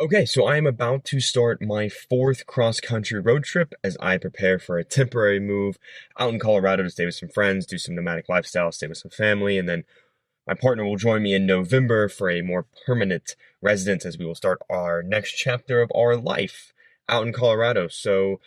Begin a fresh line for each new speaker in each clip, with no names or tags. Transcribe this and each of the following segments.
Okay, so I am about to start my fourth cross-country road trip as I prepare for a temporary move out in Colorado to stay with some friends, do some nomadic lifestyle, stay with some family, and then my partner will join me in November for a more permanent residence as we will start our next chapter of our life out in Colorado. So,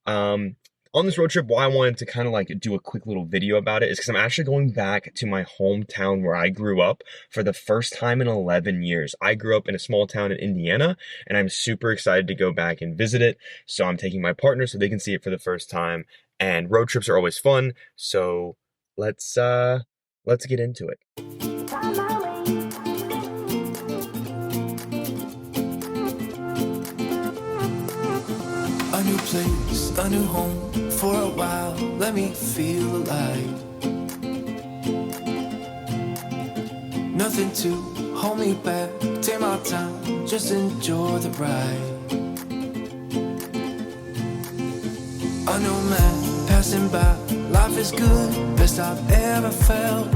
um, on this road trip, why I wanted to kind of like do a quick little video about it is because I'm actually going back to my hometown where I grew up for the first time in 11 years. I grew up in a small town in Indiana, and I'm super excited to go back and visit it. So I'm taking my partner so they can see it for the first time. And road trips are always fun, so let's get into it.
A new place, a new home for a while. Let me feel alive. Nothing to hold me back. Take my time, just enjoy the ride. A nomad passing by. Life is good, best I've ever felt.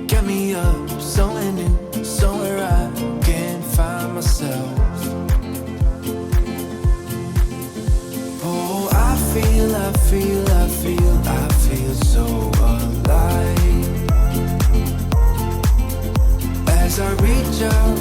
Get me up, somewhere new, somewhere I can find myself. Oh, I feel so alive. As I reach out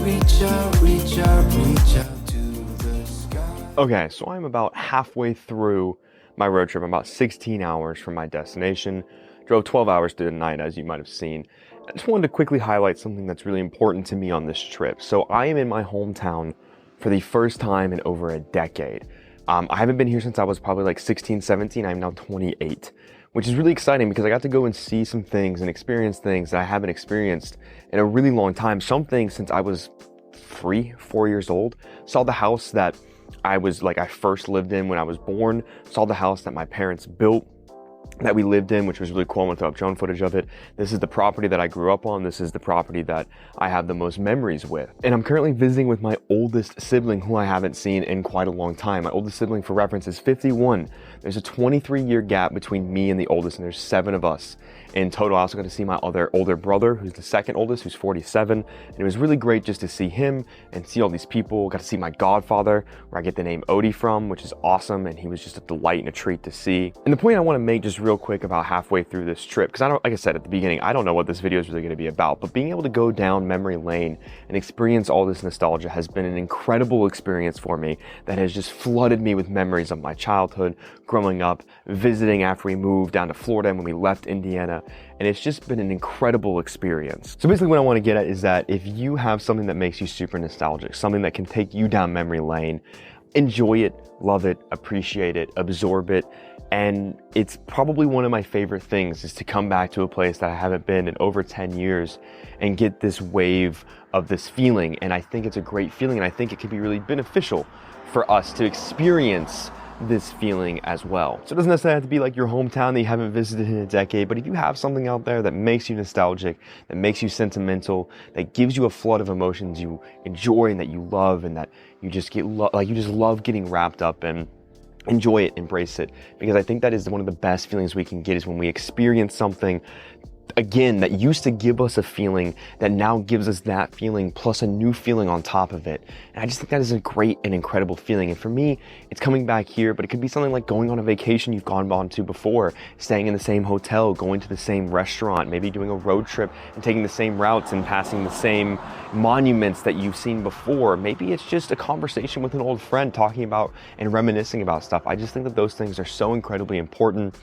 to the sky.
Okay, so I'm about halfway through my road trip. I'm about 16 hours from my destination. Drove 12 hours through the night, as you might have seen. I just wanted to quickly highlight something that's really important to me on this trip. So I am in my hometown for the first time in over a decade. I haven't been here since I was probably like 16, 17. I'm now 28, which is really exciting because I got to go and see some things and experience things that I haven't experienced in a really long time. Some things since I was 3, 4 years old. Saw the house that I first lived in when I was born. Saw the house that my parents built, that we lived in, which was really cool. I want to throw up drone footage of it. This is the property that I grew up on. This is the property that I have the most memories with. And I'm currently visiting with my oldest sibling, who I haven't seen in quite a long time. My oldest sibling, for reference, is 51. There's a 23-year gap between me and the oldest, and there's 7 of us in total. I also got to see my other older brother, who's the second oldest, who's 47. And it was really great just to see him and see all these people. Got to see my godfather, where I get the name Odie from, which is awesome. And he was just a delight and a treat to see. And the point I want to make just real quick about halfway through this trip, because like I said at the beginning, I don't know what this video is really going to be about, but being able to go down memory lane and experience all this nostalgia has been an incredible experience for me that has just flooded me with memories of my childhood, growing up, visiting after we moved down to Florida and when we left Indiana. And it's just been an incredible experience. So basically what I want to get at is that if you have something that makes you super nostalgic, something that can take you down memory lane, enjoy it, love it, appreciate it, absorb it. And it's probably one of my favorite things is to come back to a place that I haven't been in over 10 years and get this wave of this feeling. And I think it's a great feeling, and I think it could be really beneficial for us to experience this feeling as well. So it doesn't necessarily have to be like your hometown that you haven't visited in a decade, but if you have something out there that makes you nostalgic, that makes you sentimental, that gives you a flood of emotions you enjoy and that you love and that you just get you just love getting wrapped up in, enjoy it, embrace it, because I think that is one of the best feelings we can get, is when we experience something again that used to give us a feeling that now gives us that feeling plus a new feeling on top of it. And I just think that is a great and incredible feeling. And for me, it's coming back here, but it could be something like going on a vacation you've gone on to before, staying in the same hotel, going to the same restaurant, maybe doing a road trip and taking the same routes and passing the same monuments that you've seen before. Maybe it's just a conversation with an old friend talking about and reminiscing about stuff. I just think that those things are so incredibly important.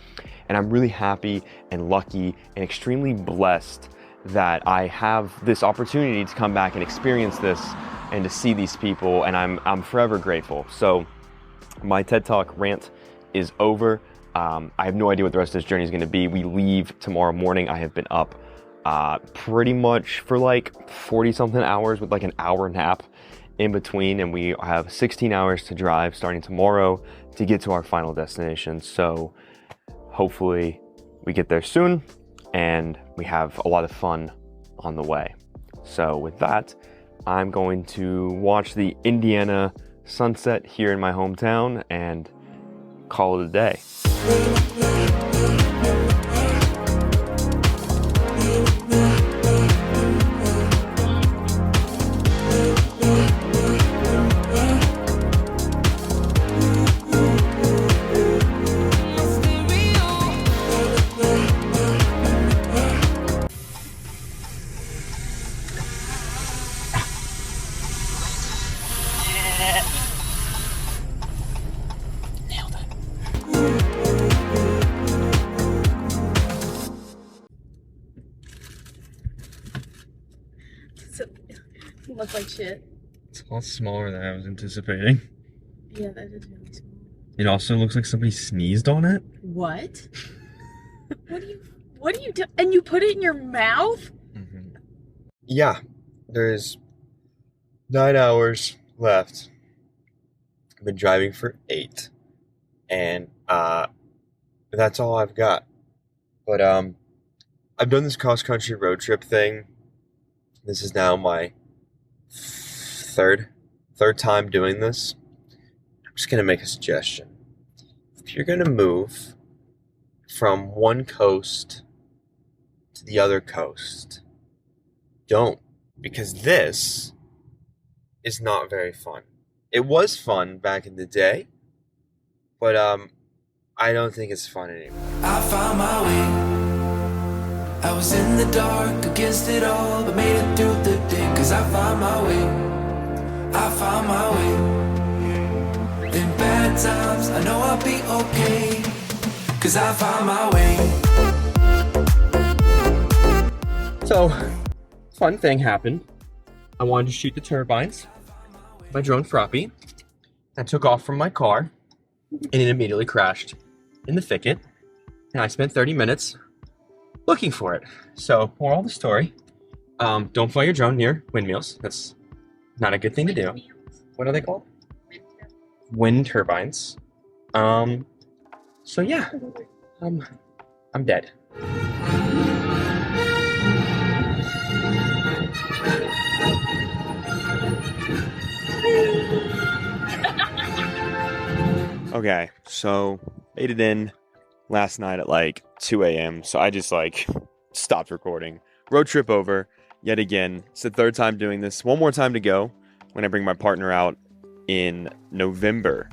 And I'm really happy and lucky and extremely blessed that I have this opportunity to come back and experience this and to see these people, and I'm forever grateful. So my TED Talk rant is over. I have no idea what the rest of this journey is going to be. We leave tomorrow morning. I have been up pretty much for like 40 something hours with like an hour nap in between, and we have 16 hours to drive starting tomorrow to get to our final destination. So hopefully we get there soon and we have a lot of fun on the way. So with that, I'm going to watch the Indiana sunset here in my hometown and call it a day.
Look like shit.
It's a lot smaller than I was anticipating.
Yeah, that is really small.
It also looks like somebody sneezed on it.
What? What do you do? And you put it in your mouth?
Mm-hmm. Yeah, there's 9 hours left. I've been driving for 8, and that's all I've got. But I've done this cross-country road trip thing. This is now my third time doing this. I'm just gonna make a suggestion. If you're gonna move from one coast to the other coast, don't, because this is not very fun. It was fun back in the day, but I don't think it's fun anymore.
I found my way. I was in the dark against it all, but made it through the day. Cause I found my way. I found my way. In bad times, I know I'll be okay. Cause I found my way.
So, fun thing happened. I wanted to shoot the turbines. My drone Froppy. I took off from my car, and it immediately crashed in the thicket. And I spent 30 minutes looking for it. So, moral of the story, don't fly your drone near windmills. That's not a good thing to do. What are they called? Wind turbines. So yeah, I'm dead. Okay, so made it in last night at like 2 a.m. So I just stopped recording. Road trip over yet again. It's the third time doing this. One more time to go when I bring my partner out in November.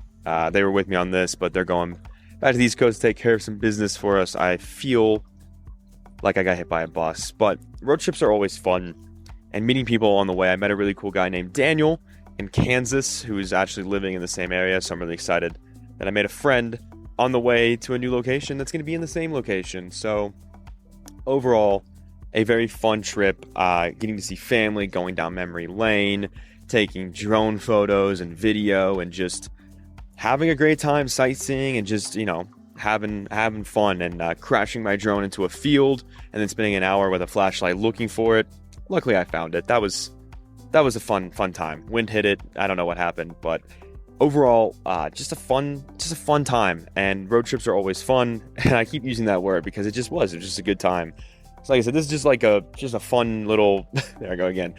They were with me on this, but they're going back to the East Coast to take care of some business for us. I feel like I got hit by a bus, but road trips are always fun. And meeting people on the way, I met a really cool guy named Daniel in Kansas who's actually living in the same area. So I'm really excited that I made a friend on the way to a new location that's going to be in the same location. So overall, a very fun trip, getting to see family, going down memory lane, taking drone photos and video, and just having a great time sightseeing and just, having fun, and crashing my drone into a field and then spending an hour with a flashlight looking for it. Luckily, I found it. That was a fun time. Wind hit it. I don't know what happened, but overall, just a fun time. And road trips are always fun. And I keep using that word because it was just a good time. So like I said, this is just a fun little, there I go again.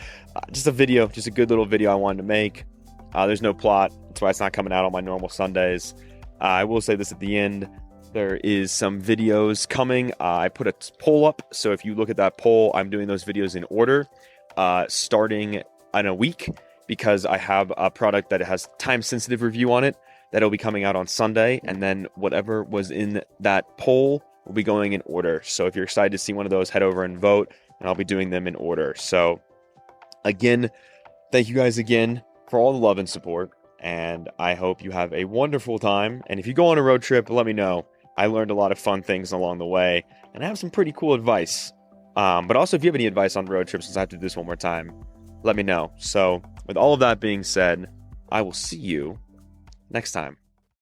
Just a video, just a good little video I wanted to make. There's no plot. That's why it's not coming out on my normal Sundays. I will say this at the end. There is some videos coming. I put a poll up. So if you look at that poll, I'm doing those videos in order, starting in a week, because I have a product that has time-sensitive review on it that'll be coming out on Sunday. And then whatever was in that poll will be going in order. So if you're excited to see one of those, head over and vote, and I'll be doing them in order. So again, thank you guys again for all the love and support, and I hope you have a wonderful time. And if you go on a road trip, let me know. I learned a lot of fun things along the way, and I have some pretty cool advice. But also, if you have any advice on road trips, since I have to do this one more time, let me know. So with all of that being said, I will see you next time.